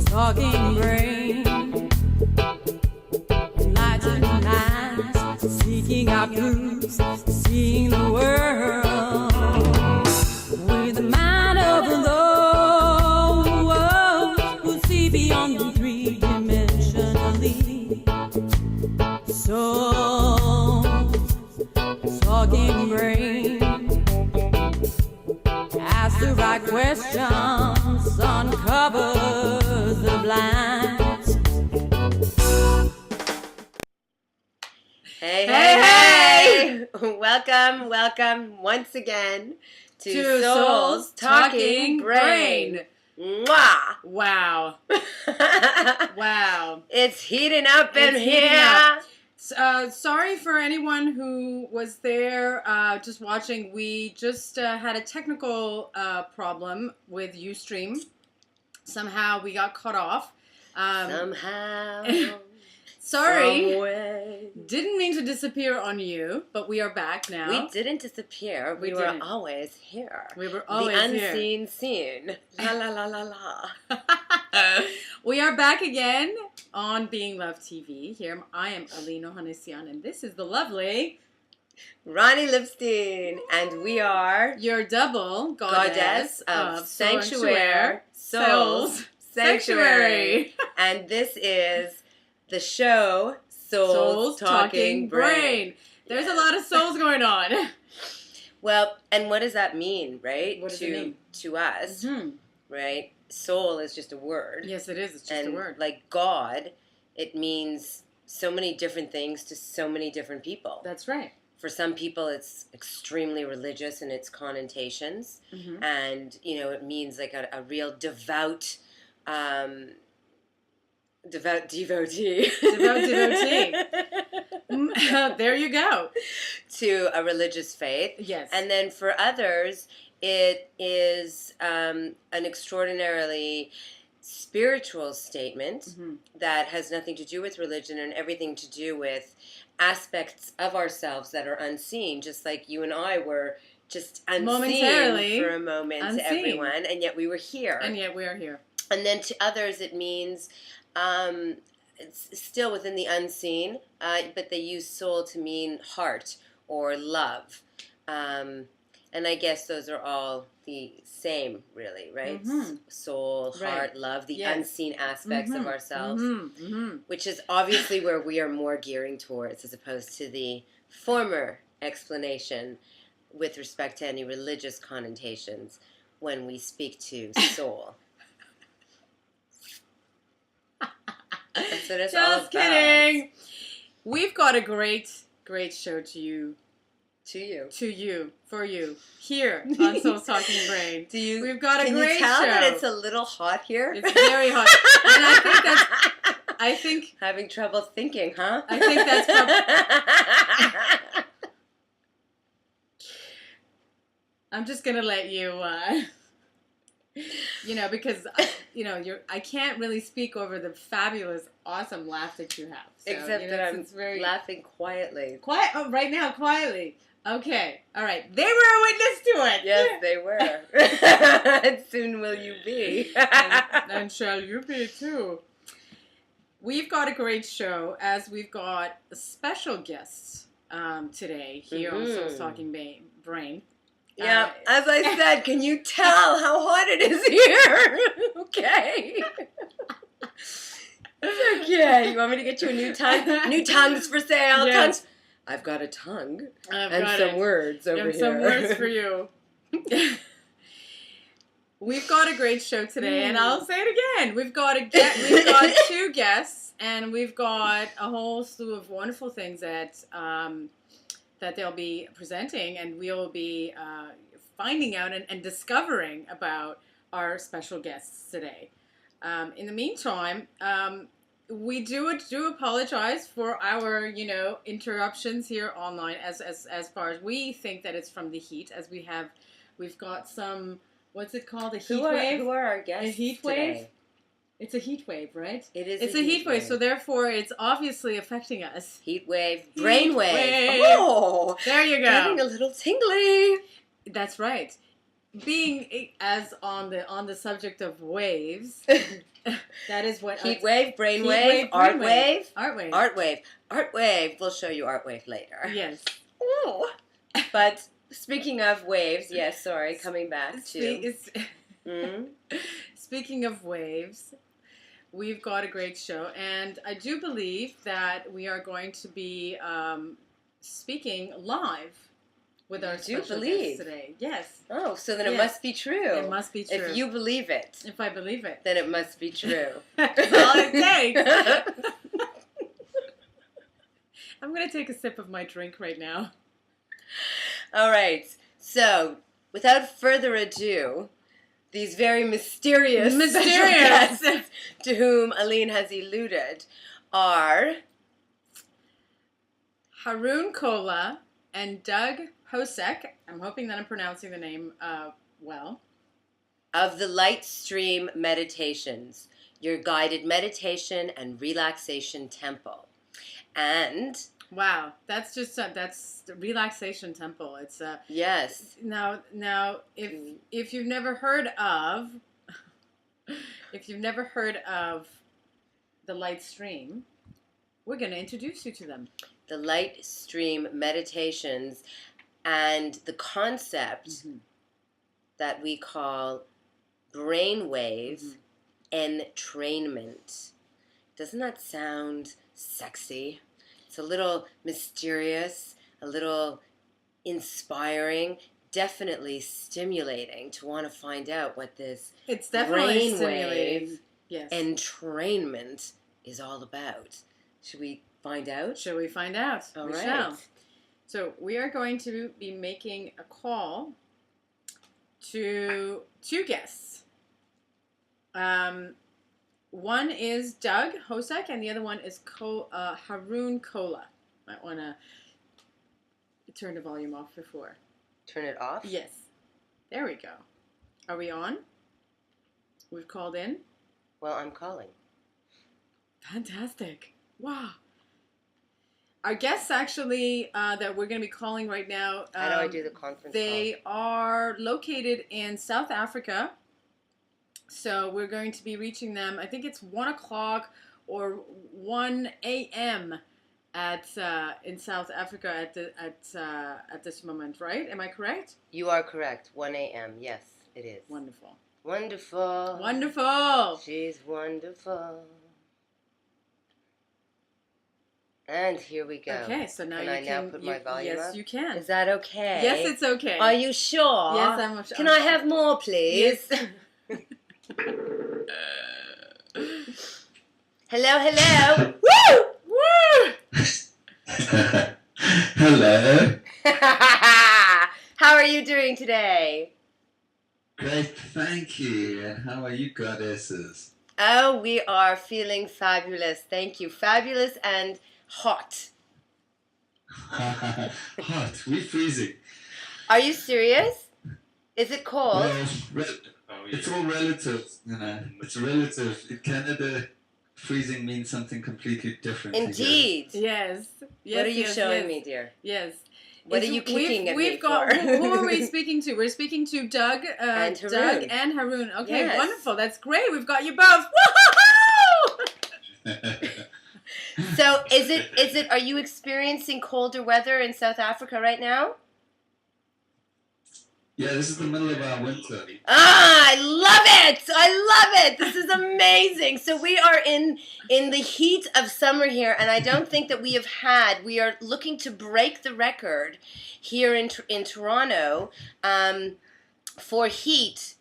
Talking brain, enlightened minds, seeking out truths, seeing the world with the mind of those who see beyond the three-dimensionally. Souls, talking brain, ask the right questions, uncovers the blinds. Hey! Welcome once again to Souls Talking Brain. Mwah! Wow. Wow. It's heating up in heating here. up. Sorry for anyone who was there just watching. We just had a technical problem with Ustream. Somehow we got cut off. Somehow. Sorry. Some way. Didn't mean to disappear on you, but we are back now. We didn't disappear. We were didn't. always here. We were always the here. unseen scene. La la la la la. We are back again on Being Love TV. Here I am Aline, and this is the lovely Roni Lipstein, and we are your double goddess of Sanctuary, Souls, Sanctuary. And this is the show Souls Talking Brain. There's a lot of souls going on. Well, and what does that mean, right? What does it mean? To us, right? Soul is just a word. Yes, it is. It's just a word. Like God, it means so many different things to so many different people. That's right. For some people, it's extremely religious in its connotations. And, you know, it means like a real devout devotee. Devotee. There you go. To a religious faith. Yes. And then for others, it is an extraordinarily spiritual statement that has nothing to do with religion and everything to do with aspects of ourselves that are unseen, just like you and I were just unseen for a moment to everyone, and yet we were here. And yet we are here. And then to others it means it's still within the unseen, but they use soul to mean heart or love. And I guess those are all the same, really, right? Soul, heart, love, the unseen aspects of ourselves, which is obviously where we are more gearing towards as opposed to the former explanation with respect to any religious connotations when we speak to soul. That's what it's all about. Just kidding. We've got a great show to you. For you. Here on Souls Talking Brain. We've got a great show. Can you tell that it's a little hot here? It's very hot. And I think having trouble thinking, huh? I think that's probably... I'm just going to let you... because I can't really speak over the fabulous, awesome laugh that you have. So, except that I'm laughing quietly. Right now, quietly. Okay, all right. They were a witness to it. Yes, they were. And soon will you be. and shall you be too. We've got a great show, as we've got special guests today here on Souls Talking Brain. Yeah, as I said, can you tell how hot it is here? Okay. It's okay. You want me to get you a new tongue? New tongues for sale. Yes. Tongues. I've got a tongue and some words over here. Some words for you. We've got a great show today, and I'll say it again. We've got two guests, and we've got a whole slew of wonderful things that they'll be presenting, and we'll be finding out and discovering about our special guests today. In the meantime, we do apologize for our, interruptions here online as far as we think that it's from the heat, as we've got some, what's it called? A heat wave? Who are our guests A heat wave? today? It's a heat wave, right? It is. It's a heat wave, so therefore it's obviously affecting us. Heat wave, Heat brainwave. wave. Oh, There you go. getting a little tingly. That's right. Being as on the subject of waves, that is what Heat wave, brainwave, wave, art brainwave. wave, art wave. art wave, art wave. We'll show you art wave later. Yes. Ooh. But speaking of waves, yes, sorry, coming back to. Speaking of waves, we've got a great show, and I do believe that we are going to be speaking live with our special guests today. Yes. Oh, so then it must be true. It must be true. If you believe it. If I believe it. Then it must be true. That's all it takes. I'm going to take a sip of my drink right now. All right. So, without further ado, these very mysterious guests to whom Aline has alluded are Haroun Kola and Doug Hoseck. I'm hoping that I'm pronouncing the name well. Of the Light Stream Meditations, your guided meditation and relaxation temple. And wow, that's the relaxation temple. It's yes. Now if you've never heard of the Light Stream, we're going to introduce you to them. The Light Stream Meditations and the concept that we call BrainWave entrainment. Doesn't that sound sexy? It's a little mysterious, a little inspiring, definitely stimulating to want to find out what this it's definitely brainwave stimulating. Yes. entrainment is all about. Should we find out? Shall we find out? All we right. shall. So we are going to be making a call to two guests. One is Doug Hoseck, and the other one is Haroun Kola. Might want to turn the volume off before. Turn it off? Yes. There we go. Are we on? We've called in? Well, I'm calling. Fantastic. Wow. Our guests actually that we're going to be calling right now. How do I do the conference They are located in South Africa. So we're going to be reaching them. I think it's 1 o'clock or 1 a.m. in South Africa at this moment, right? Am I correct? You are correct. 1 a.m. Yes, it is. Wonderful. Wonderful. Wonderful. She's wonderful. And here we go. Okay, so now can I put my volume up? Yes, you can. Is that okay? Yes, it's okay. Are you sure? Yes, I'm sure. Can I have more, please? Yes. Hello, hello. Woo! Woo! Hello. How are you doing today? Great, thank you. And how are you goddesses? Oh, we are feeling fabulous. Thank you. Fabulous and hot. Hot. We're freezing. Are you serious? Is it cold? Well, it's all relative, you know. It's relative. In Canada, freezing means something completely different. Yes. Indeed. Yes. What are you showing me, dear? Yes. What are you kicking at me got, for? who are we speaking to? We're speaking to Doug and Doug Haroun. and Haroun. Okay, Yes. wonderful. That's great. We've got you both. Woo-hoo-hoo! So, is it? Are you experiencing colder weather in South Africa right now? Yeah, this is the middle of our winter. Ah, I love it! I love it! This is amazing. So we are in the heat of summer here, and I don't think that we are looking to break the record here in Toronto for heat.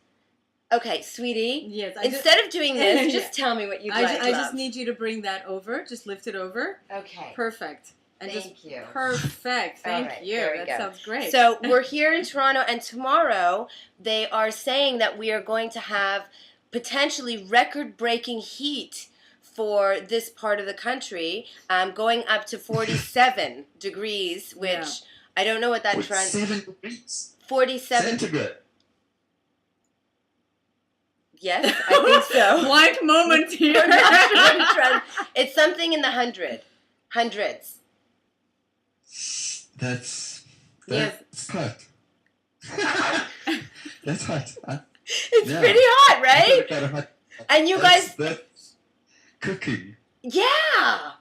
Okay, sweetie. Yes. Instead of doing this, just tell me what you'd like. I just need you to bring that over. Just lift it over. Okay. Perfect. And Thank you. Perfect. Thank right, you. there we That go. sounds great. So we're here in Toronto, and tomorrow they are saying that we are going to have potentially record-breaking heat for this part of the country, going up to 47 degrees, which I don't know what that translates. 7 degrees. 47 centigrade. Yes, I think so. Blank moment here. It's something in the hundreds. That's Yes. hot. That's hot. It's pretty hot, right? And you guys... That's cooking. Yeah.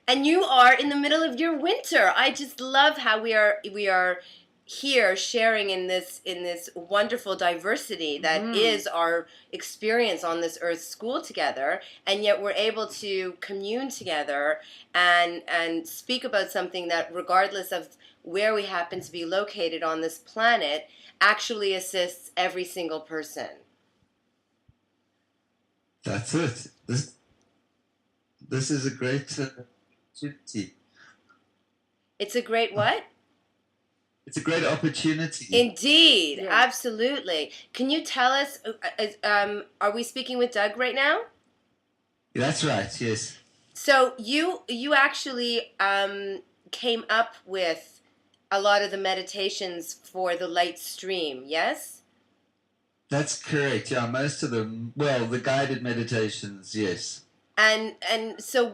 And you are in the middle of your winter. I just love how we are here sharing in this wonderful diversity that is our experience on this earth school together, and yet we're able to commune together and speak about something that, regardless of where we happen to be located on this planet, actually assists every single person. That's it. This is a great opportunity. It's a great what? It's a great opportunity. Indeed, absolutely. Can you tell us, are we speaking with Doug right now? That's right, yes. So you actually came up with a lot of the meditations for the light stream, yes? That's correct, yeah. Most of them, well, the guided meditations, yes. And so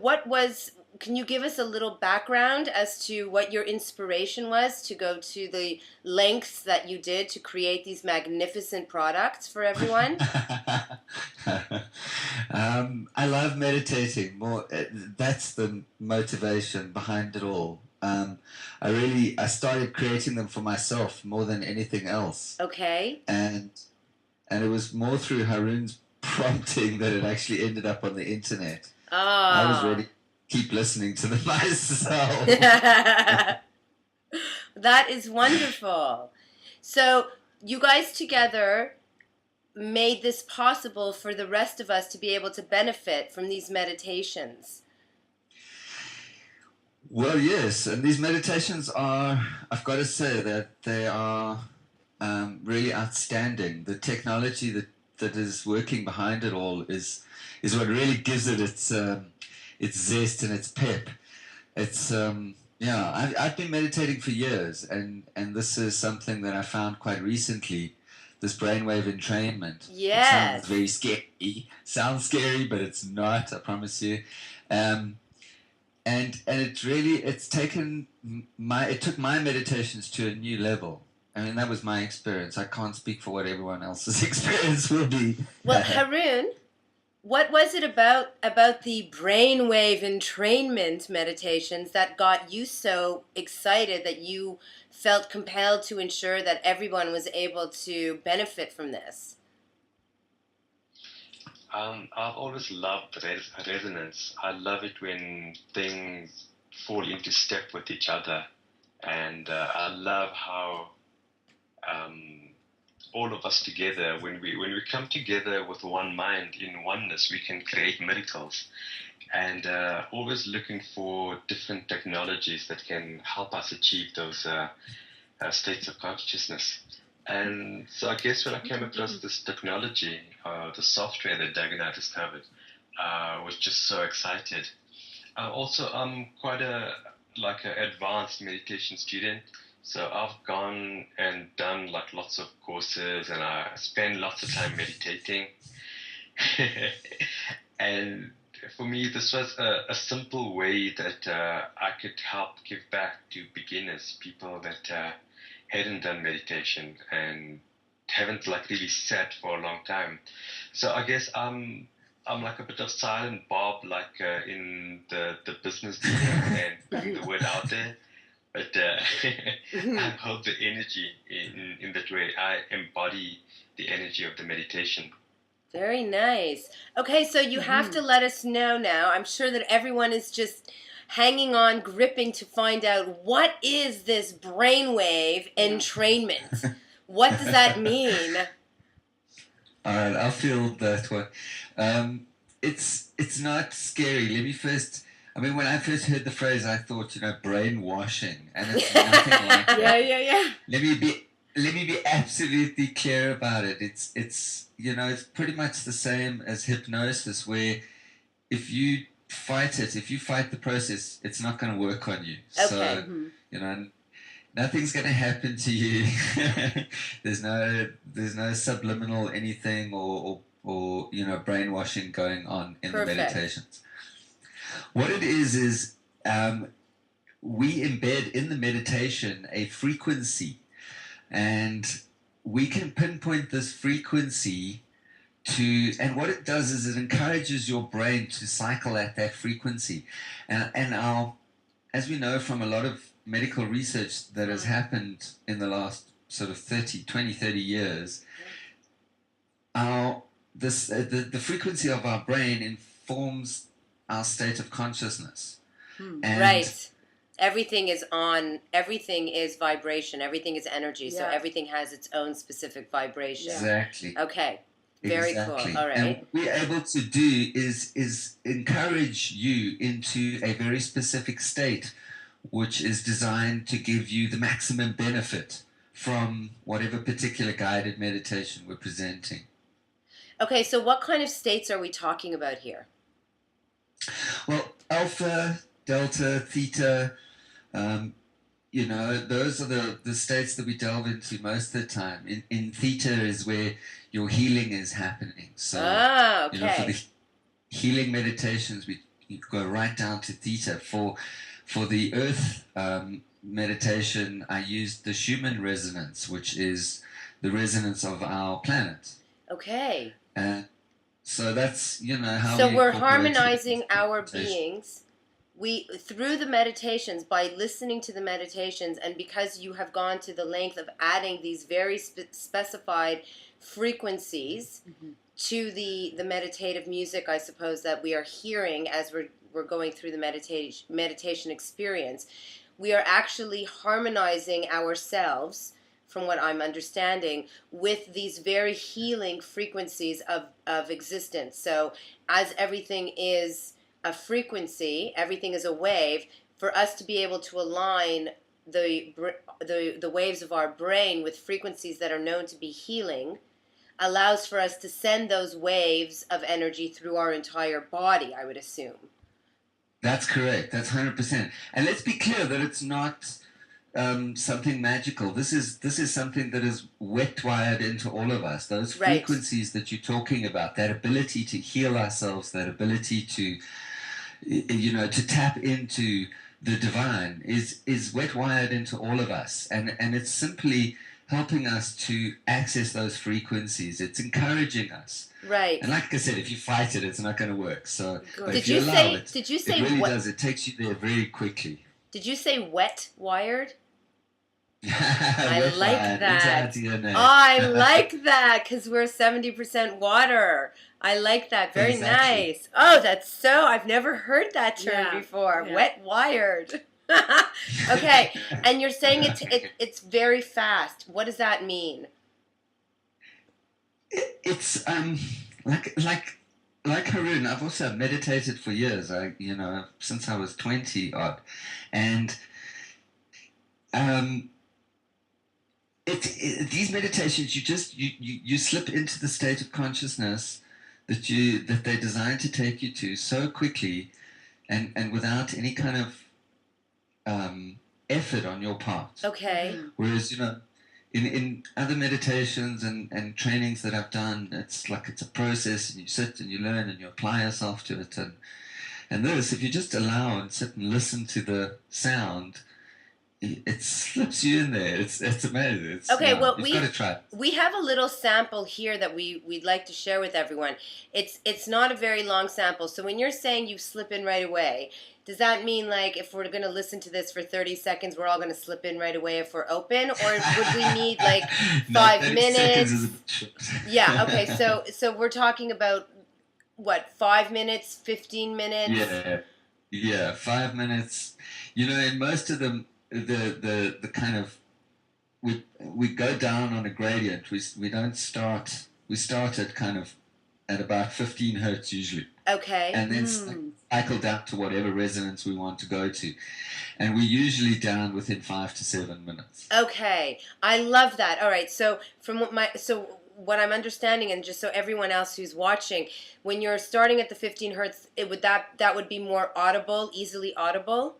can you give us a little background as to what your inspiration was to go to the lengths that you did to create these magnificent products for everyone? I love meditating more. That's the motivation behind it all. I started creating them for myself more than anything else. Okay. And it was more through Haroun's prompting that it actually ended up on the internet. Oh. I was ready. Keep listening to them myself. That is wonderful. So you guys together made this possible for the rest of us to be able to benefit from these meditations. Well, yes, and these meditations are, I've got to say that they are really outstanding. The technology that is working behind it all is what really gives it its zest and its pep. It's I've been meditating for years, and this is something that I found quite recently. This brainwave entrainment. Yes. It sounds very scary. Sounds scary, but it's not. I promise you. And it took my meditations to a new level. I mean, that was my experience. I can't speak for what everyone else's experience will be. Well, Haroun, what was it about the brainwave entrainment meditations that got you so excited that you felt compelled to ensure that everyone was able to benefit from this? I've always loved resonance. I love it when things fall into step with each other, and I love how all of us together, when we come together with one mind in oneness, we can create miracles. And always looking for different technologies that can help us achieve those states of consciousness. And so I guess when I came across this technology, the software that Doug and I discovered, was just so excited. Also, I'm quite an advanced meditation student. So I've gone and done lots of courses, and I spend lots of time meditating. And for me, this was a simple way that I could help give back to beginners, people that hadn't done meditation and haven't really sat for a long time. So I guess I'm like a bit of silent Bob, in the business deal and putting the word out there. But I hold the energy in that way. I embody the energy of the meditation. Very nice. Okay, so you have to let us know now. I'm sure that everyone is just hanging on, gripping to find out, what is this brainwave entrainment? What does that mean? All right, I'll field that one. It's not scary. Let me first... I mean, when I first heard the phrase, I thought, brainwashing, and it's nothing like that. Yeah. Let me be absolutely clear about it. It's pretty much the same as hypnosis, where if you fight the process, it's not going to work on you. Okay. So, you know, nothing's going to happen to you. there's no subliminal anything or you know, brainwashing going on in the meditations. What it is we embed in the meditation a frequency, and we can pinpoint this frequency and what it does is it encourages your brain to cycle at that frequency. And as we know from a lot of medical research that has happened in the last sort of 30 years, the frequency of our brain informs our state of consciousness. And right. Everything is vibration, everything is energy, so everything has its own specific vibration. Exactly. Okay. Very cool. All right. And what we're able to do is encourage you into a very specific state, which is designed to give you the maximum benefit from whatever particular guided meditation we're presenting. Okay, so what kind of states are we talking about here? Well, alpha, delta, theta, you know, those are the states that we delve into most of the time. In theta is where your healing is happening. So, okay. You know, for the healing meditations, we go right down to theta. For the earth meditation, I used the Schumann resonance, which is the resonance of our planet. Okay. So that's, you know, how so we're harmonizing our beings. Through the meditations, by listening to the meditations, and because you have gone to the length of adding these very specified frequencies to the meditative music, I suppose, that we are hearing as we're going through the meditation experience, we are actually harmonizing ourselves, from what I'm understanding, with these very healing frequencies of existence. So as everything is a frequency, everything is a wave, for us to be able to align the waves of our brain with frequencies that are known to be healing allows for us to send those waves of energy through our entire body, I would assume. That's correct. That's 100%. And let's be clear that it's not something magical. This is something that is wet-wired into all of us. Those frequencies that you're talking about, that ability to heal ourselves, that ability to, you know, to tap into the divine is wet-wired into all of us. And it's simply helping us to access those frequencies. It's encouraging us. Right. And like I said, if you fight it, it's not going to work. So but did if you allow say it, did you say it really does. It takes you there very quickly. Did you say wet wired? I like that. I like that because we're 70% water. I like that. Very nice. Oh, that's so. I've never heard that term before. Yeah. Wet wired. Okay, and you're saying it's very fast. What does that mean? It's like Haroun. I've also meditated for years. Since I was 20 odd, and these meditations, you slip into the state of consciousness that they're designed to take you to so quickly, and without any kind of effort on your part. Okay. Whereas, in other meditations and trainings that I've done, it's like it's a process, and you sit and you learn and you apply yourself to it. And this, if you just allow and sit and listen to the sound, it slips you in there. It's amazing. Okay, well, you've got to try it. We have a little sample here that we'd like to share with everyone. It's not a very long sample. So when you're saying you slip in right away, does that mean, like, if we're going to listen to this for 30 seconds, we're all going to slip in right away if we're open? Or would we need, like, 5 minutes? Is a bit short. Yeah, okay. So we're talking about, what, 5 minutes, 15 minutes? Yeah, 5 minutes. In most of them, the kind of, we go down on a gradient. We don't start, we start at kind of at about 15 hertz usually. Okay. And then cycle down to whatever resonance we want to go to. And we're usually down within 5 to 7 minutes. Okay. I love that. All right. So what I'm understanding, and just so everyone else who's watching, when you're starting at the 15 hertz, that would be more audible, easily audible.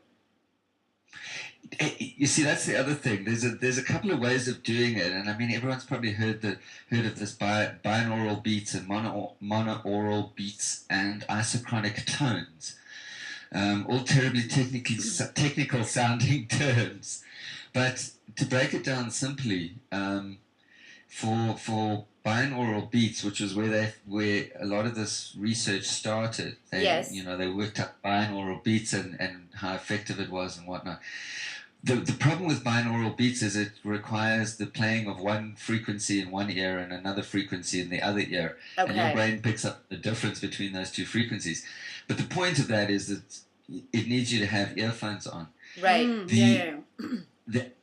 You see, that's the other thing. There's a couple of ways of doing it, and I mean, everyone's probably heard of this binaural beats and monaural beats and isochronic tones, all terribly technical sounding terms. But to break it down simply, for binaural beats, which is where a lot of this research started, they worked up binaural beats and how effective it was and whatnot. The problem with binaural beats is it requires the playing of one frequency in one ear and another frequency in the other ear. Okay. And your brain picks up the difference between those two frequencies. But the point of that is that it needs you to have earphones on. Right. The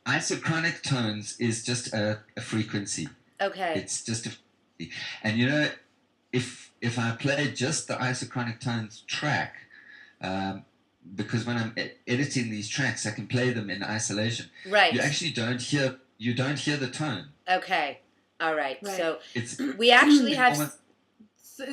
isochronic tones is just a frequency. Okay. It's just a frequency. And if I play just the isochronic tones track, because when I'm editing these tracks, I can play them in isolation. Right. You actually don't hear the tone. Okay. All right. So we actually have.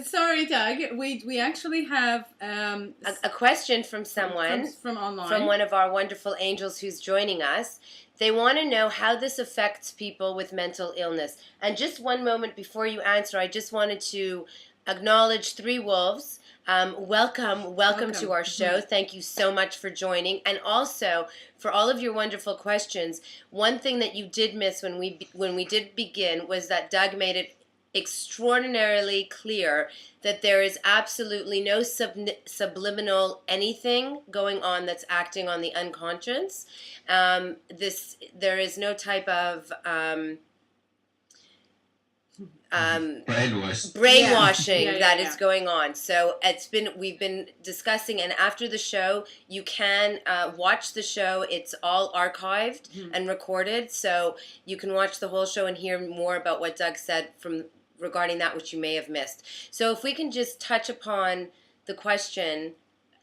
Sorry, Doug. We actually have a question from someone from online, from one of our wonderful angels who's joining us. They want to know how this affects people with mental illness. And just one moment before you answer, I just wanted to acknowledge Three Wolves. Welcome to our show. Thank you so much for joining, and also for all of your wonderful questions. One thing that you did miss when we did begin was that Doug made it extraordinarily clear that there is absolutely no subliminal anything going on that's acting on the unconscious. There is no type of brainwashing that is going on. So we've been discussing, and after the show, you can watch the show. It's all archived and recorded, so you can watch the whole show and hear more about what Doug said regarding that which you may have missed. So if we can just touch upon the question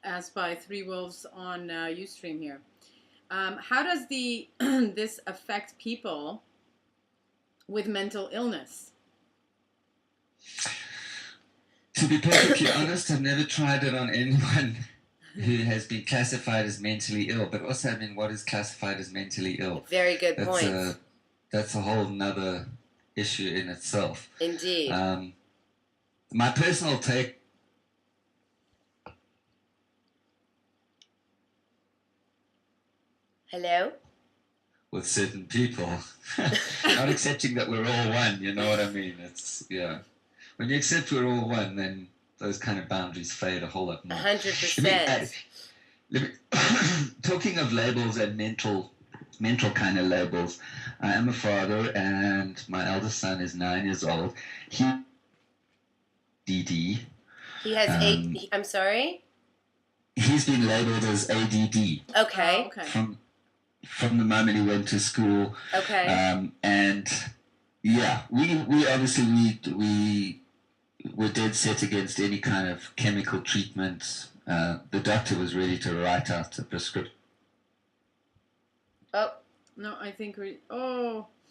asked by Three Wolves on Ustream here. How does this affect people with mental illness? To be perfectly honest, I've never tried it on anyone who has been classified as mentally ill. But also, I mean, what is classified as mentally ill? Very good point. That's a whole nother issue in itself. Indeed. My personal take. Hello? With certain people. Not accepting that we're all one, you know what I mean? When you accept we're all one, then those kind of boundaries fade a whole lot more. 100%. Talking of labels and mental kind of labels, I am a father, and my eldest son is 9 years old. He has ADD. I'm sorry? He's been labeled as ADD. Okay. From the moment he went to school. Okay. And yeah, we obviously were dead set against any kind of chemical treatment. The doctor was ready to write out a prescription. Oh no, I think I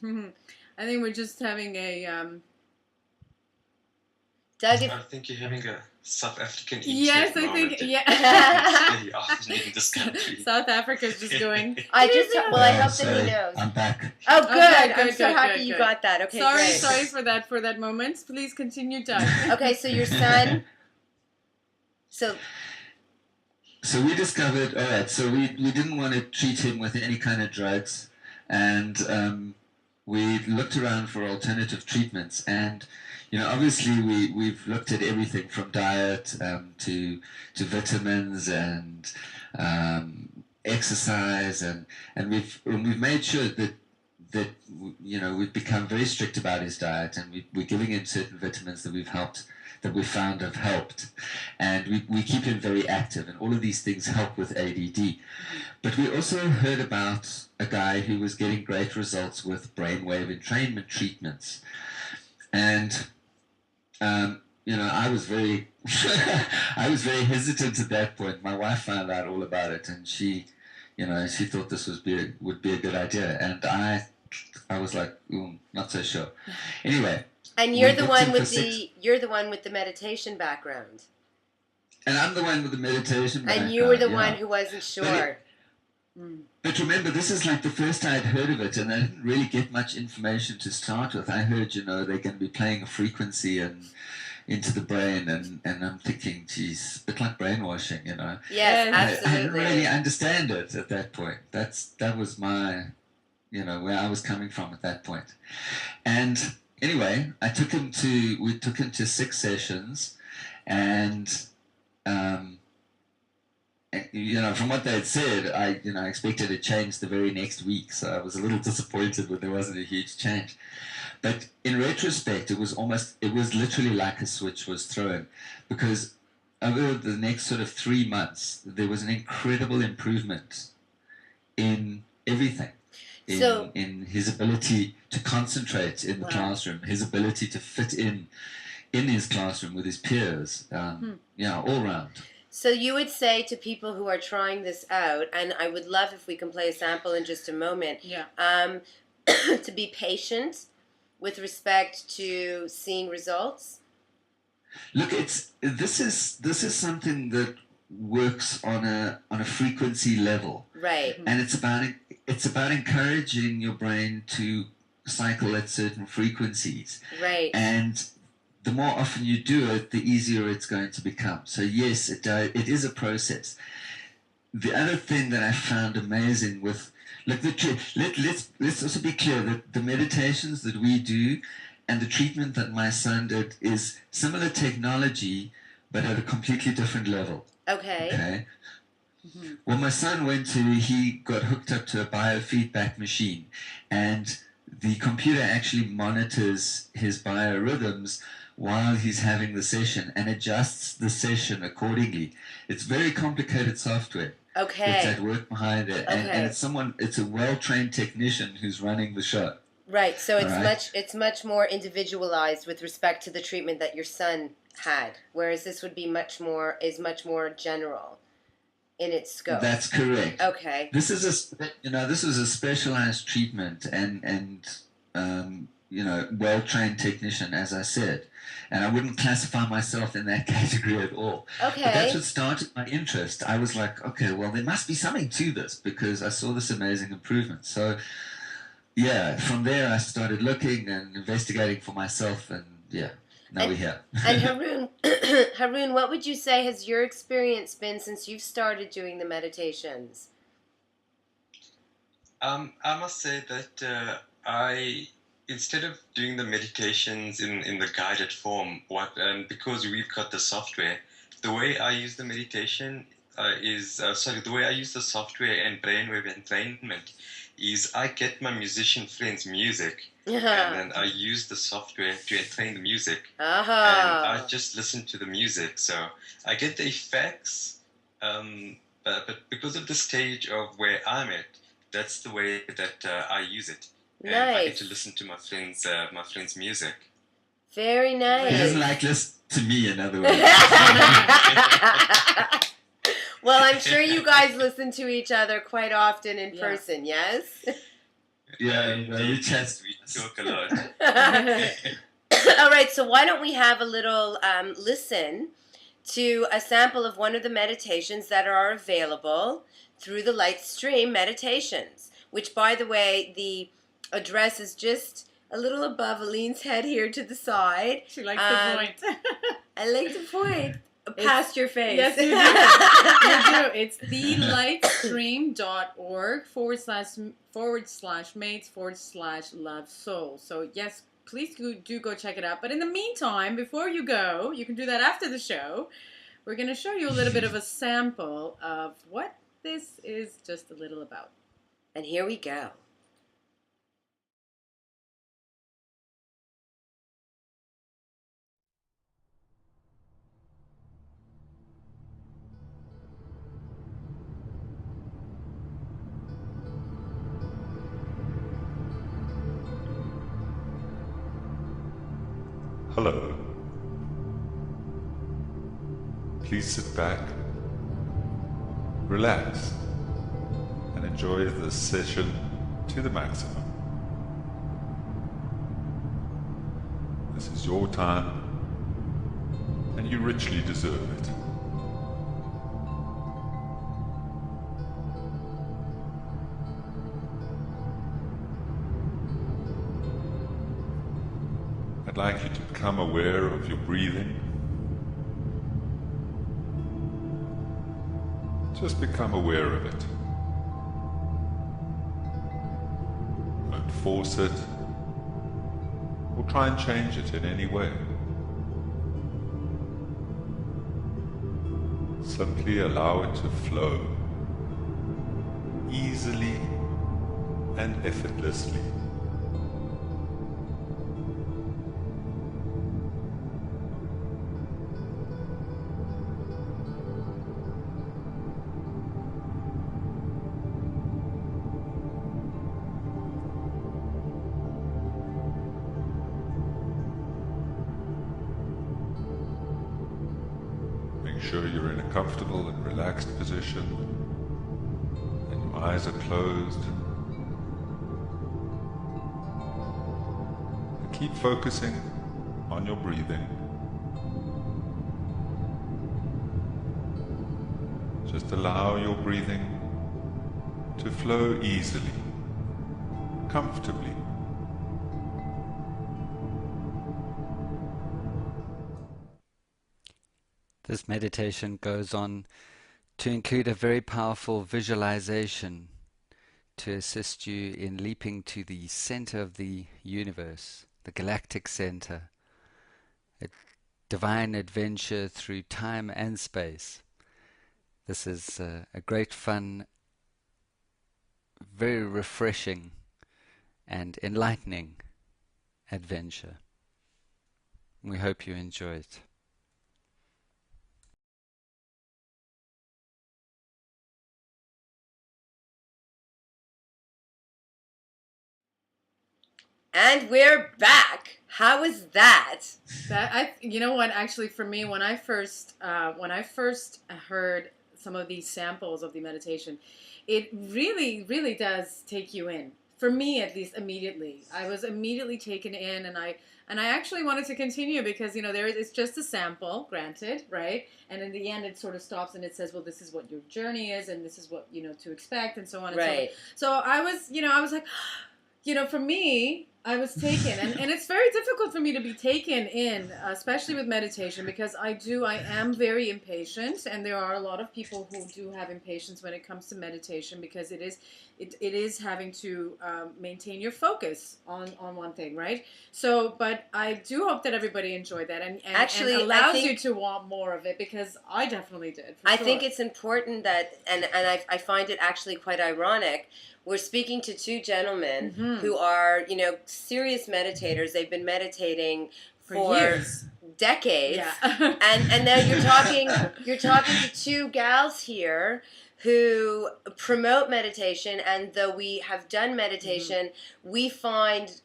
think we're just having a. Doug, I think you're having a South African internet Yes, I moment. think Very often in this country. South Africa's just going. I hope that he knows. I'm back. Oh, good. Okay, I'm so happy you got that. Okay, Sorry for that moment. Please continue, Doug. Okay, so your son. So we discovered. All right. So we didn't want to treat him with any kind of drugs, and we looked around for alternative treatments. And obviously we've looked at everything from diet to vitamins and exercise, and we've made sure that we've become very strict about his diet, and we're giving him certain vitamins that we found have helped, and we keep him very active, and all of these things help with ADD. But we also heard about a guy who was getting great results with BrainWave entrainment treatments, and I was very hesitant at that point. My wife found out all about it, and she thought this would be a good idea, and I was like, not so sure. Anyway. And you're we the booked one him with for you're the one with the meditation background. And I'm the one with the meditation background. And you were the one who wasn't sure. But remember, this is like the first I had heard of it, and I didn't really get much information to start with. I heard, they're going to be playing a frequency and into the brain, and I'm thinking, geez, a bit like brainwashing, Yes, absolutely. I didn't really understand it at that point. That was my, where I was coming from at that point. And anyway, we took him to 6 sessions, and from what they had said, I expected a change the very next week, so I was a little disappointed when there wasn't a huge change. But in retrospect, it was literally like a switch was thrown, because over the next sort of 3 months, there was an incredible improvement in everything. In his ability to concentrate in the classroom, his ability to fit in his classroom with his peers, all round. So you would say to people who are trying this out, and I would love if we can play a sample in just a moment, to be patient with respect to seeing results? Look, this is something that works on a frequency level, right? And it's about encouraging your brain to cycle at certain frequencies, right? And the more often you do it, the easier it's going to become. So yes, it is a process. The other thing that I found amazing with, let's also be clear that the meditations that we do and the treatment that my son did is similar technology, but at a completely different level. Okay. Mm-hmm. Well, my son he got hooked up to a biofeedback machine, and the computer actually monitors his biorhythms while he's having the session and adjusts the session accordingly. It's very complicated software. Okay. It's at work behind it, and it's a well-trained technician who's running the show. Right. So it's much more individualized with respect to the treatment that your son had, whereas this would be much more general in its scope. That's correct. Okay. This is a specialized treatment and well-trained technician, as I said. And I wouldn't classify myself in that category at all. Okay. But that's what started my interest. I was like, okay, well, there must be something to this, because I saw this amazing improvement. So, from there I started looking and investigating for myself, and now we're here. And Haroun, what would you say has your experience been since you've started doing the meditations? I must say that instead of doing the meditations in the guided form, because we've got the software, the way I use the meditation the way I use the software and BrainWave entrainment is I get my musician friends' music, and then I use the software to entrain the music, and I just listen to the music. So I get the effects, but because of the stage of where I'm at, that's the way that I use it. And I get to listen to my friends' music. Very nice. He doesn't like listen to me, in other words. Well, I'm sure you guys listen to each other quite often in person, yes? Yeah, we talk a lot. All right, so why don't we have a little listen to a sample of one of the meditations that are available through the Lightstream Meditations, which, by the way, the address is just a little above Aline's head here to the side. She likes the point. I like the point. Past your face. Yes, you do. You do. It's thelightstream.org/mates/love soul. So yes, please do go check it out. But in the meantime, before you go, you can do that after the show. We're going to show you a little bit of a sample of what this is just a little about. And here we go. Hello. Please sit back, relax, and enjoy this session to the maximum. This is your time, and you richly deserve it. I'd like you to become aware of your breathing. Just become aware of it. Don't force it, or try and change it in any way. Simply allow it to flow, easily and effortlessly. Make sure you're in a comfortable and relaxed position and your eyes are closed. And keep focusing on your breathing. Just allow your breathing to flow easily, comfortably. This meditation goes on to include a very powerful visualization to assist you in leaping to the center of the universe, the galactic center, a divine adventure through time and space. This is a great fun, very refreshing and enlightening adventure. We hope you enjoy it. And we're back. How was that? You know what? Actually, for me, when I first heard some of these samples of the meditation, it really, really does take you in. For me, at least, immediately, I was immediately taken in, and I actually wanted to continue because it's just a sample, granted, right? And in the end, it sort of stops and it says, well, this is what your journey is, and this is what to expect, and so on and so on. Right. So I was like, for me, I was taken, and it's very difficult for me to be taken in, especially with meditation, because I am very impatient, and there are a lot of people who do have impatience when it comes to meditation, because it is having to maintain your focus on one thing, right? So, but I do hope that everybody enjoyed that, and Actually, allows you to want more of it, because I definitely did. I think it's important that, and I find it actually quite ironic. We're speaking to two gentlemen who are, serious meditators. They've been meditating for years, decades, yeah. and now you're talking to two gals here who promote meditation, and though we have done meditation, we find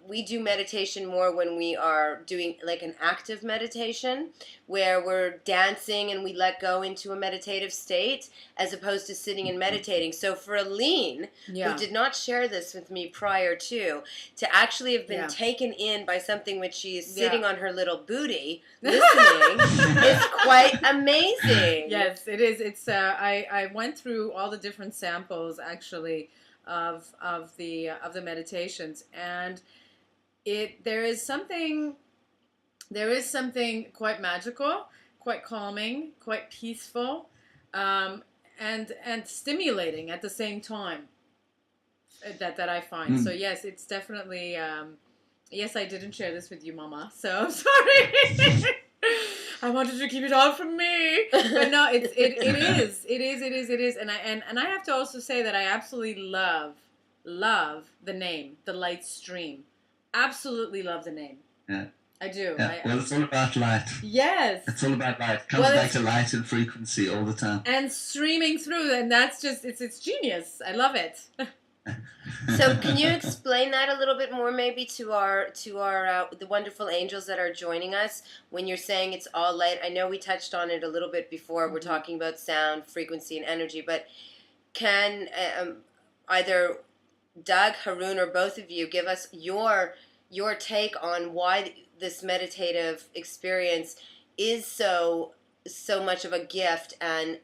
we do meditation more when we are doing like an active meditation, where we're dancing and we let go into a meditative state, as opposed to sitting and meditating. So for Aline, who did not share this with me prior to actually have been taken in by something which she is sitting on her little booty, listening, is quite amazing. Yes, it is. It's I went through all the different samples actually of the meditations, and there is something quite magical, quite calming, quite peaceful, and stimulating at the same time that I find. So yes, it's definitely yes, I didn't share this with you, Mama, so I'm sorry. I wanted to keep it all from me, but no, it is, and I have to also say that I absolutely love the name, the light stream. Absolutely love the name. Yeah. I do. Yeah. Well, it's all about light. Yes. It's all about light. It comes back to light and frequency all the time. And streaming through, and that's just, it's genius. I love it. So can you explain that a little bit more, maybe to the wonderful angels that are joining us, when you're saying it's all light? I know we touched on it a little bit before. We're talking about sound, frequency, and energy, but can either Doug, Haroun, or both of you give us your your take on why this meditative experience is so much of a gift, and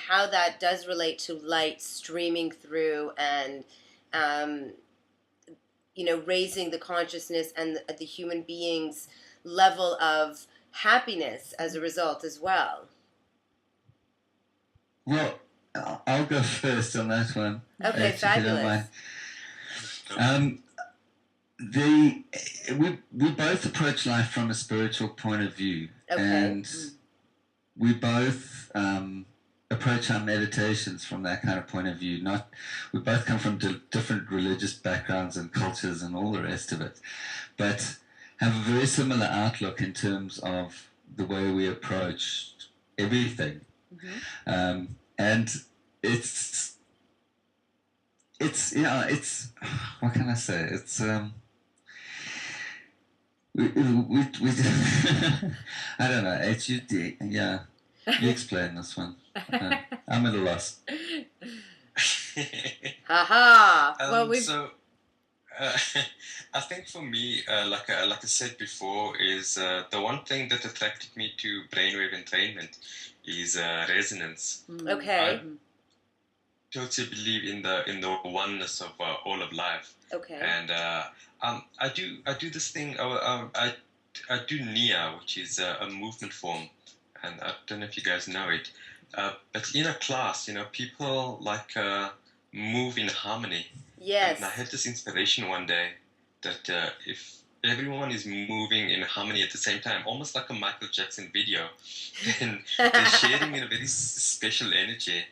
how that does relate to light streaming through, and raising the consciousness and the human being's level of happiness as a result as well. Well, I'll go first on that one. Okay, fabulous. We both approach life from a spiritual point of view, and we both approach our meditations from that kind of point of view. We both come from different religious backgrounds and cultures and all the rest of it, but have a very similar outlook in terms of the way we approach everything. And it's what can I say? It's we I don't know. It's you explain this one. I'm at a loss. Haha. I think for me, like I said before, is the one thing that attracted me to BrainWave entrainment is resonance. Okay. I totally believe in the oneness of all of life. Okay. And I do this thing. I do Nia, which is a movement form, and I don't know if you guys know it. But in a class, people move in harmony. Yes. And I had this inspiration one day that if everyone is moving in harmony at the same time, almost like a Michael Jackson video, then they're sharing in a very special energy.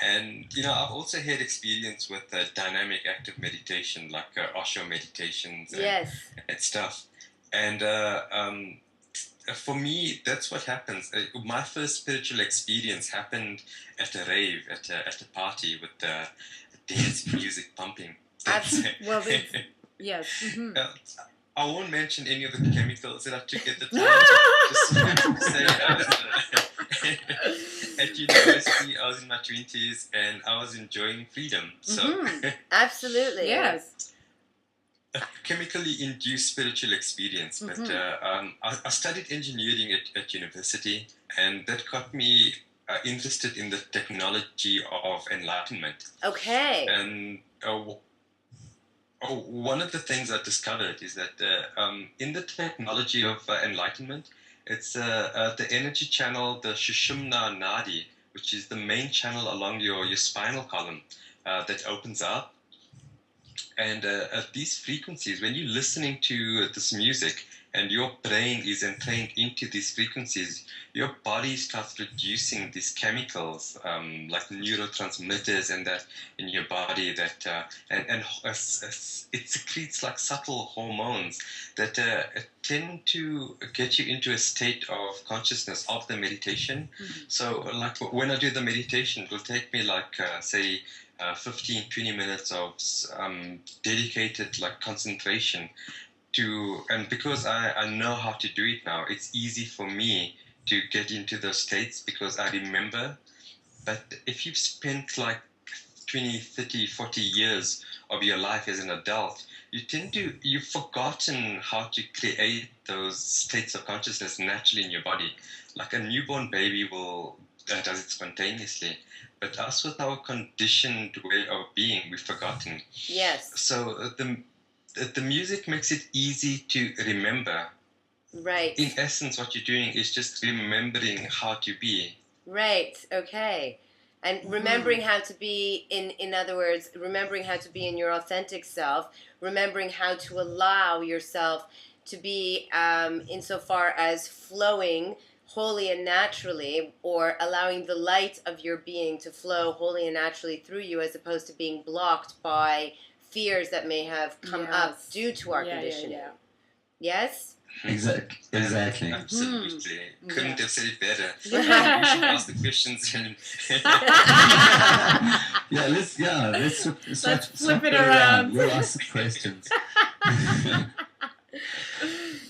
And, I've also had experience with dynamic active meditation, like Osho meditations and stuff. And for me, that's what happens. My first spiritual experience happened at a rave, at a party with dance music pumping. Yes. Mm-hmm. I won't mention any of the chemicals that I took at the time. Just say at university, I was in my 20s and I was enjoying freedom. So absolutely, yes. Chemically induced spiritual experience. But I studied engineering at university, and that got me interested in the technology of enlightenment. Okay. And one of the things I discovered is that in the technology of enlightenment, it's the energy channel, the Sushumna Nadi, which is the main channel along your spinal column that opens up. And these frequencies, when you're listening to this music and your brain is entrained into these frequencies, your body starts producing these chemicals like neurotransmitters and that in your body that it secretes like subtle hormones that tend to get you into a state of consciousness of the meditation. So like when I do the meditation, it will take me like say 15-20 minutes of dedicated like concentration and because I know how to do it now, it's easy for me to get into those states because I remember. But if you've spent like 20, 30, 40 years of your life as an adult, you've forgotten how to create those states of consciousness naturally in your body. Like a newborn baby does it spontaneously. But us with our conditioned way of being, we've forgotten. Yes. So the music makes it easy to remember. Right. In essence, what you're doing is just remembering how to be. Right. Okay. And remembering how to be, in other words, remembering how to be in your authentic self, remembering how to allow yourself to be insofar as flowing wholly and naturally, or allowing the light of your being to flow wholly and naturally through you, as opposed to being blocked by fears that may have come up due to our conditioning. Yes? Exactly. Absolutely. Couldn't have said it better. You should ask the questions. And let's flip it around. We'll ask the questions.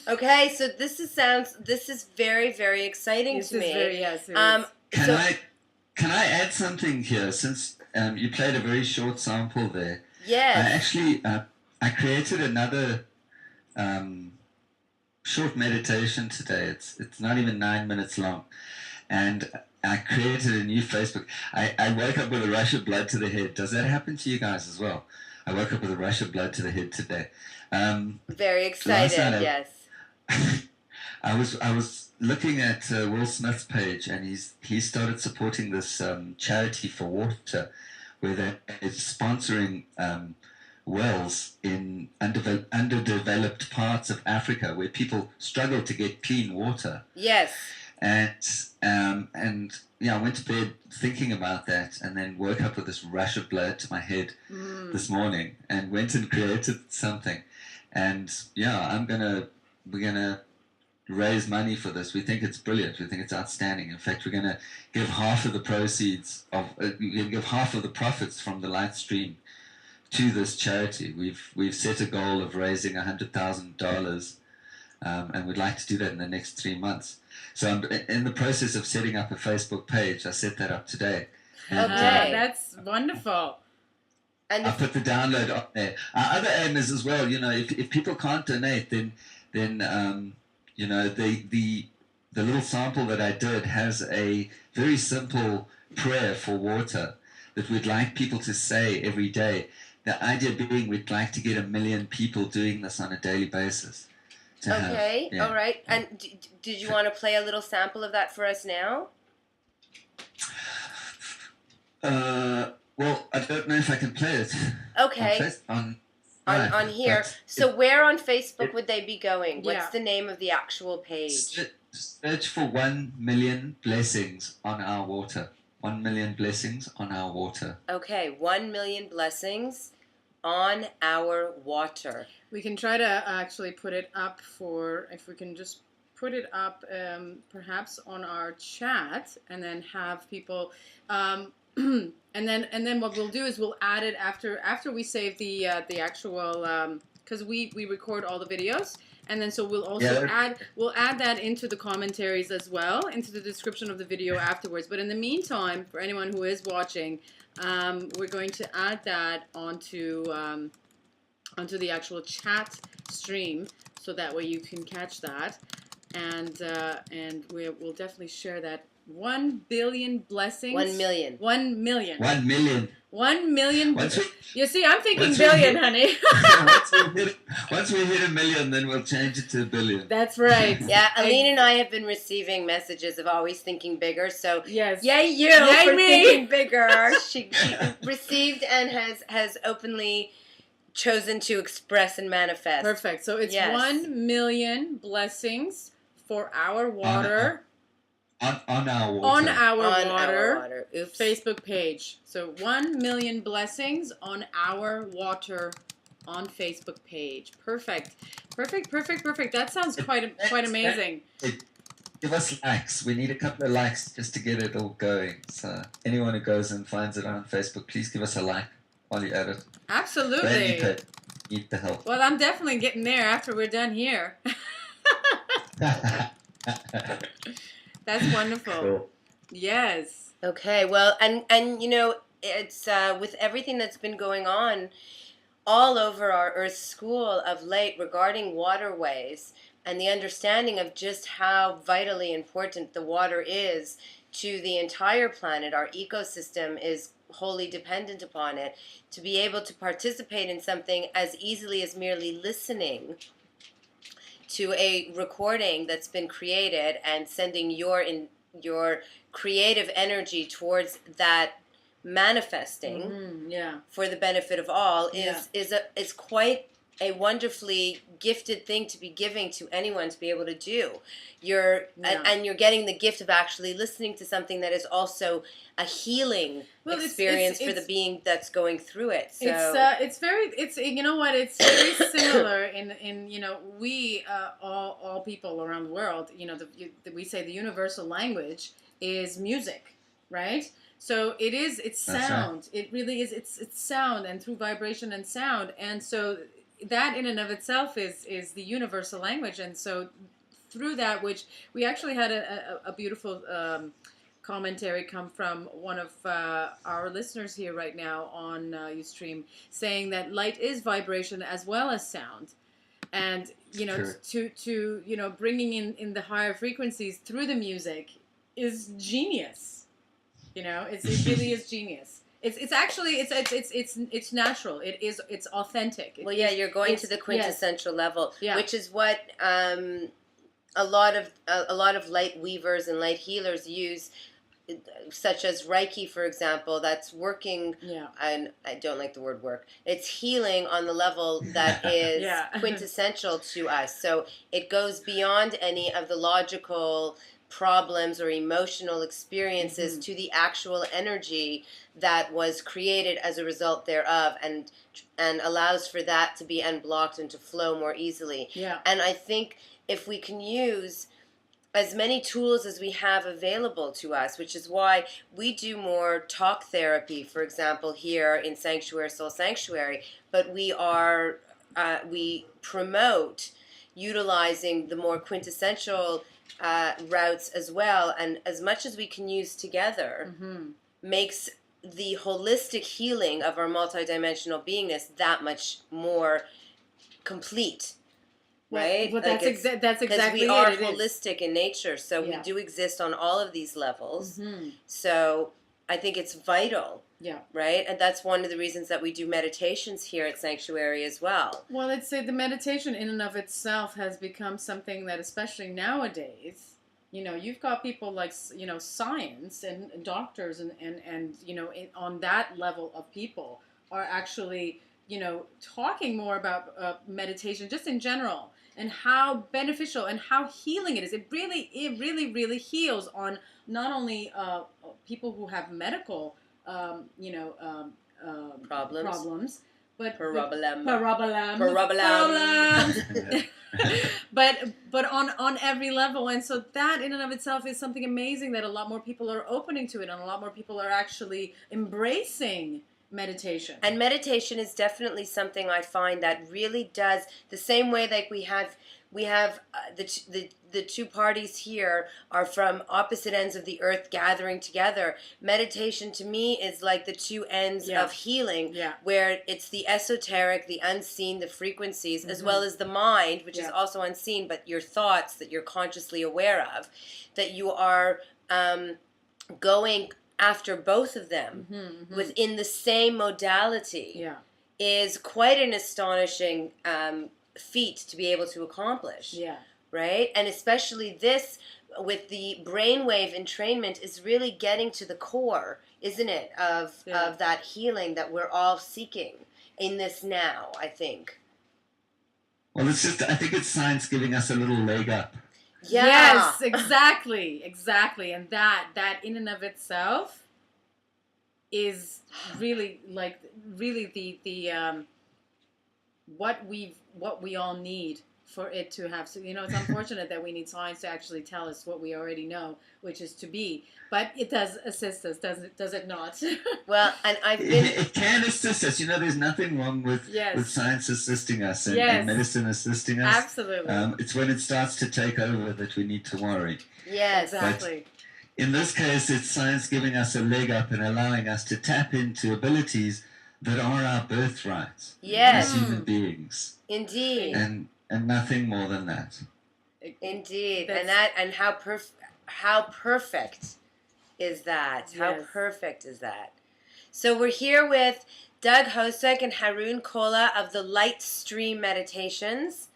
Okay, so this is very, very exciting to me. Can I add something here? Since you played a very short sample there. Yes. I created another short meditation today. It's not even 9 minutes long, and I created a new Facebook. I woke up with a rush of blood to the head. Does that happen to you guys as well? I woke up with a rush of blood to the head today. Very excited, yes. I was looking at Will Smith's page, and he started supporting this charity for water, where they're sponsoring wells in underdeveloped parts of Africa where people struggle to get clean water. Yes. And yeah, I went to bed thinking about that, and then woke up with this rush of blood to my head this morning, and went and created something. And yeah, we're gonna raise money for this. We think it's brilliant. We think it's outstanding. In fact, we're gonna give half of the proceeds of give half of the profits from the light stream to this charity. We've set a goal of raising $100,000, and we'd like to do that in the next 3 months. So I'm in the process of setting up a Facebook page. I set that up today. And, that's wonderful. And I put the download on there. Our other aim is as well, if people can't donate, then the little sample that I did has a very simple prayer for water that we'd like people to say every day. The idea being we'd like to get 1 million people doing this on a daily basis. Okay, all right. And did you want to play a little sample of that for us now? Well, I don't know if I can play it. Okay. On here. So where on Facebook would they be going? What's the name of the actual page? Search for 1 million blessings on our water. 1 million blessings on our water. Okay, 1 million blessings on our water. We can try to actually put it up if we can just put it up perhaps on our chat, and then have people, and then what we'll do is we'll add it after we save the actual, because we record all the videos. And then so we'll also add that into the commentaries as well, into the description of the video afterwards. But in the meantime, for anyone who is watching, we're going to add that onto the actual chat stream, so that way you can catch that, and we'll definitely share that. 1 billion blessings. 1 million. 1 million. 1 million. 1 million. You see, I'm thinking billion, honey. Once we hit 1 million, then we'll change it to 1 billion. That's right. Yeah, Aline and I have been receiving messages of always thinking bigger. So yes, yay you for thinking bigger. She received and has openly chosen to express and manifest. Perfect. So it's 1 million blessings for our water. On our water. On our water. Oops. Facebook page. So 1 million blessings on our water on Facebook page. Perfect. That sounds quite amazing. Give us likes. We need a couple of likes just to get it all going. So anyone who goes and finds it on Facebook, please give us a like while you're at it. Absolutely. Need the help. Well, I'm definitely getting there after we're done here. That's wonderful. Cool. Yes. Okay. Well, and it's with everything that's been going on all over our Earth school of late regarding waterways, and the understanding of just how vitally important the water is to the entire planet. Our ecosystem is wholly dependent upon it. To be able to participate in something as easily as merely listening to a recording that's been created and sending your creative energy towards that manifesting for the benefit of all is quite a wonderfully gifted thing to be giving to anyone to be able to do. And you're getting the gift of actually listening to something that is also a healing experience for the being that's going through it. So it's very similar in we all people around the world, we say the universal language is music, right? So it's sound. Right. It really is. It's sound, and through vibration and sound, and so that in and of itself is the universal language. And so through that, which we actually had a beautiful commentary come from one of our listeners here right now on Ustream, saying that light is vibration as well as sound. and True. to bringing in the higher frequencies through the music is genius. It really is genius. It's actually it's natural. It's authentic. Well, yeah, you're going to the quintessential level, Yeah. which is what a lot of light weavers and light healers use, such as Reiki, for example. That's working. Yeah. And I don't like the word work. It's healing on the level that is Yeah. quintessential to us. So it goes beyond any of the logical problems or emotional experiences to the actual energy that was created as a result thereof, and allows for that to be unblocked and to flow more easily. Yeah. And I think if we can use as many tools as we have available to us, which is why we do more talk therapy, for example, here in Sanctuary Soul Sanctuary, but we promote utilizing the more quintessential routes as well, and as much as we can use together makes the holistic healing of our multidimensional beingness that much more complete. Right? Well, that's exactly because we it. are It is. holistic in nature, so we do exist on all of these levels. So I think it's vital. Yeah. Right? And that's one of the reasons that we do meditations here at Sanctuary as well. Well, I'd say the meditation in and of itself has become something that, especially nowadays, you've got people like, science and doctors and on that level of people are actually, talking more about meditation just in general, and how beneficial and how healing it is. It really, really heals on not only people who have medical problems, but but on every level. And so that in and of itself is something amazing that a lot more people are opening to it, and a lot more people are actually embracing meditation. And meditation is definitely something I find that really does, the same way like we have the two parties here are from opposite ends of the earth gathering together. Meditation to me is like the two ends of healing, where it's the esoteric, the unseen, the frequencies, as well as the mind, which is also unseen, but your thoughts that you're consciously aware of, that you are going after both of them within the same modality is quite an astonishing feat to be able to accomplish. Yeah. Right? And especially this with the BrainWave entrainment is really getting to the core, isn't it, of that healing that we're all seeking in this now, I think. Well, I think it's science giving us a little leg up. Yeah. Yes, exactly. And that in and of itself is really the what we all need for it to have. So it's unfortunate that we need science to actually tell us what we already know, which is to be. But it does assist us, does it not? Well, and It can assist us. There's nothing wrong with science assisting us and medicine assisting us. Absolutely. It's when it starts to take over that we need to worry. Yes, exactly. But in this case, it's science giving us a leg up and allowing us to tap into abilities that are our birthright as human beings. Indeed. And nothing more than that. Indeed. And how perfect is that? Yes. How perfect is that? So we're here with Doug Hoseck and Haroun Kola of the Light Stream Meditations,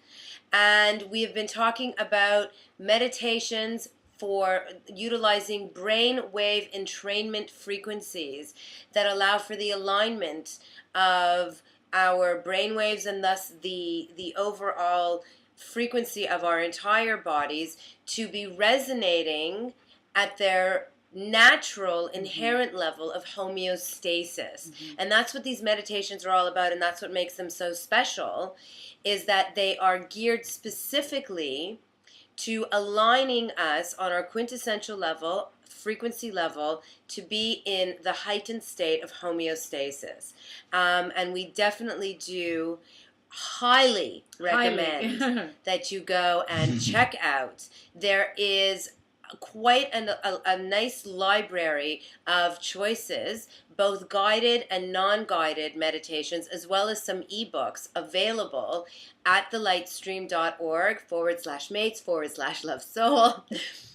and we have been talking about meditations for utilizing brainwave entrainment frequencies that allow for the alignment of our brainwaves and thus the overall frequency of our entire bodies to be resonating at their natural inherent level of homeostasis. And that's what these meditations are all about, and that's what makes them so special, is that they are geared specifically to aligning us on our quintessential level, frequency level, to be in the heightened state of homeostasis. And we definitely do highly recommend that you go and check out. There is quite a nice library of choices, both guided and non-guided meditations, as well as some ebooks available at thelightstream.org/mates/love-soul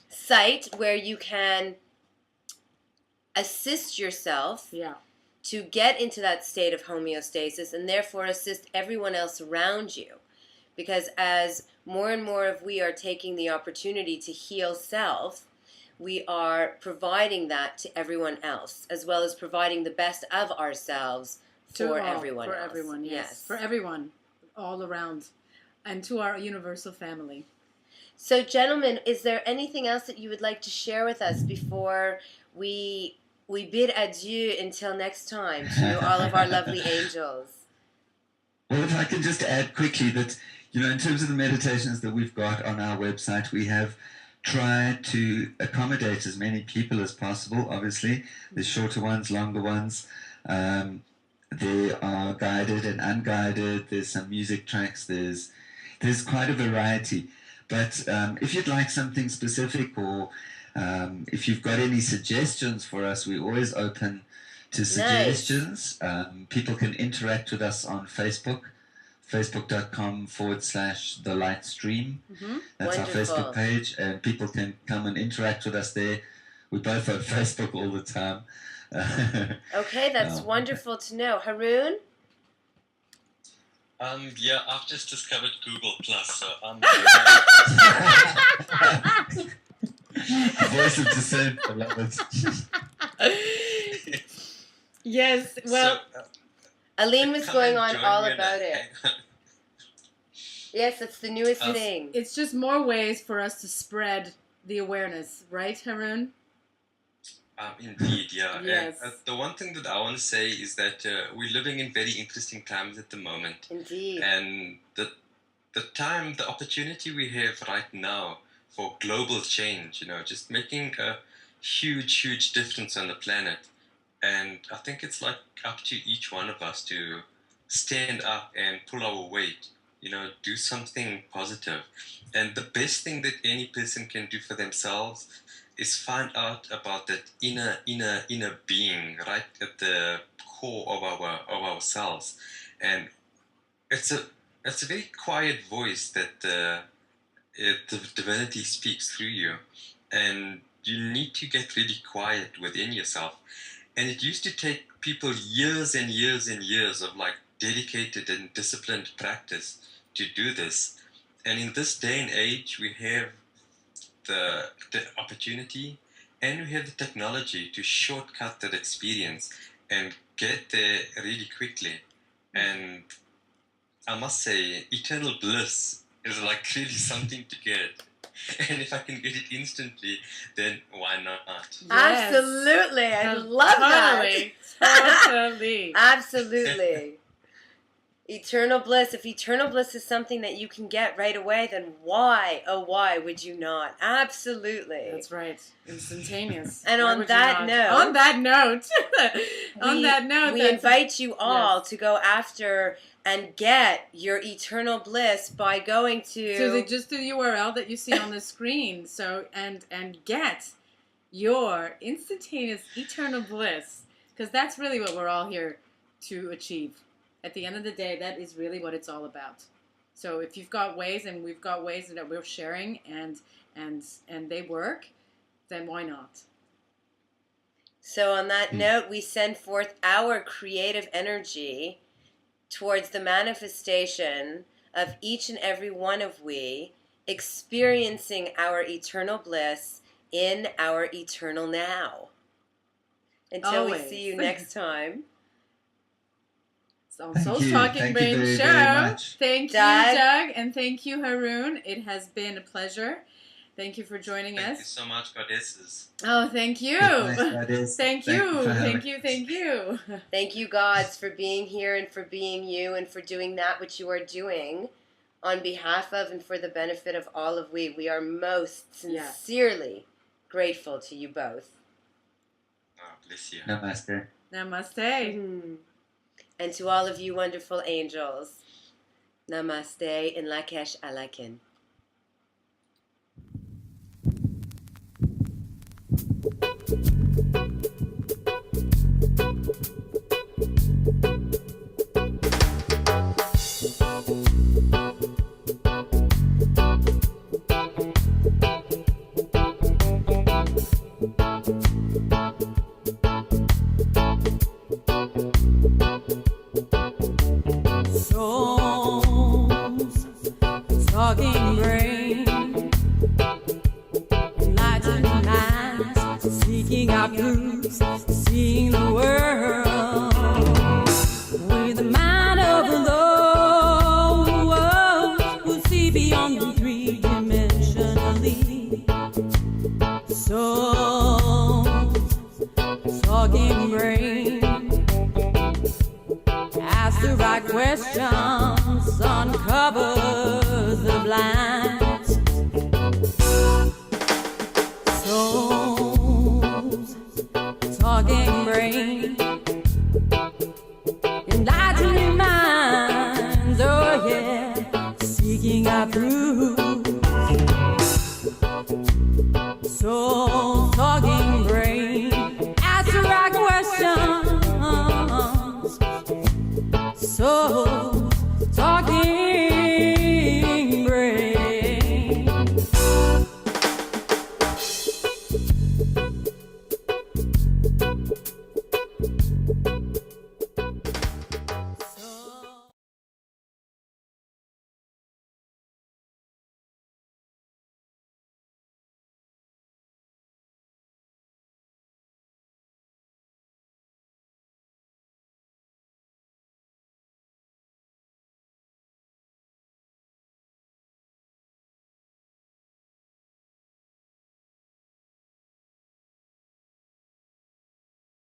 site, where you can assist yourself to get into that state of homeostasis, and therefore assist everyone else around you. Because as more and more of we are taking the opportunity to heal self, we are providing that to everyone else, as well as providing the best of ourselves for everyone else. For everyone, yes. For everyone, all around, and to our universal family. So, gentlemen, is there anything else that you would like to share with us before we bid adieu until next time to all of our lovely angels? Well, if I can just add quickly that, in terms of the meditations that we've got on our website, we have tried to accommodate as many people as possible, obviously. There's shorter ones, longer ones. There are guided and unguided. There's some music tracks. There's quite a variety. But if you'd like something specific, or if you've got any suggestions for us, we're always open to suggestions. Nice. People can interact with us on Facebook, facebook.com/thelightstream. That's Wonderful. our Facebook page, and people can come and interact with us there. We're both on Facebook all the time. Okay, that's wonderful to know. Haroun? Yeah, I've just discovered Google Plus, so I'm Voice of dissent, I love it. Yes, well... So, Aline was going on all about it. Yes, it's the newest thing. It's just more ways for us to spread the awareness, right, Haroun? Indeed, yeah. Yes. And, the one thing that I want to say is that we're living in very interesting times at the moment. Indeed. And the opportunity we have right now for global change, just making a huge, huge difference on the planet. And I think it's like up to each one of us to stand up and pull our weight, do something positive. And the best thing that any person can do for themselves is find out about that inner being right at the core of ourselves. And it's a very quiet voice that the divinity speaks through you. And you need to get really quiet within yourself. And it used to take people years and years and years of dedicated and disciplined practice to do this. And in this day and age, we have the opportunity and we have the technology to shortcut that experience and get there really quickly. And I must say, eternal bliss is really something to get. And if I can get it instantly, then why not? Yes. Absolutely. I love that. Totally. Absolutely. Eternal bliss. If eternal bliss is something that you can get right away, then why, oh why would you not? Absolutely. That's right. Instantaneous. And on that note, we invite you all to go after and get your eternal bliss by going to just the URL that you see on the screen. So and get your instantaneous eternal bliss, because that's really what we're all here to achieve. At the end of the day, that is really what it's all about. So if you've got ways, and we've got ways that we're sharing, and they work, then why not? So on that note, we send forth our creative energy towards the manifestation of each and every one of we experiencing our eternal bliss in our eternal now. Until we see you next time. On Soul's Talking Brain Show. Thank you, Doug, and thank you, Haroun. It has been a pleasure. Thank you for joining us. Thank you so much, goddesses. Oh, thank you. Thank you. Thank you, gods, for being here and for being you and for doing that which you are doing on behalf of and for the benefit of all of we. We are most sincerely grateful to you both. Oh, bless you. Namaste. Namaste. And to all of you wonderful angels, namaste in Lakesh Alakin. seeing the world with the mind of those who see beyond the three-dimensionally. So, talking brain, ask the right questions, uncovers the blind.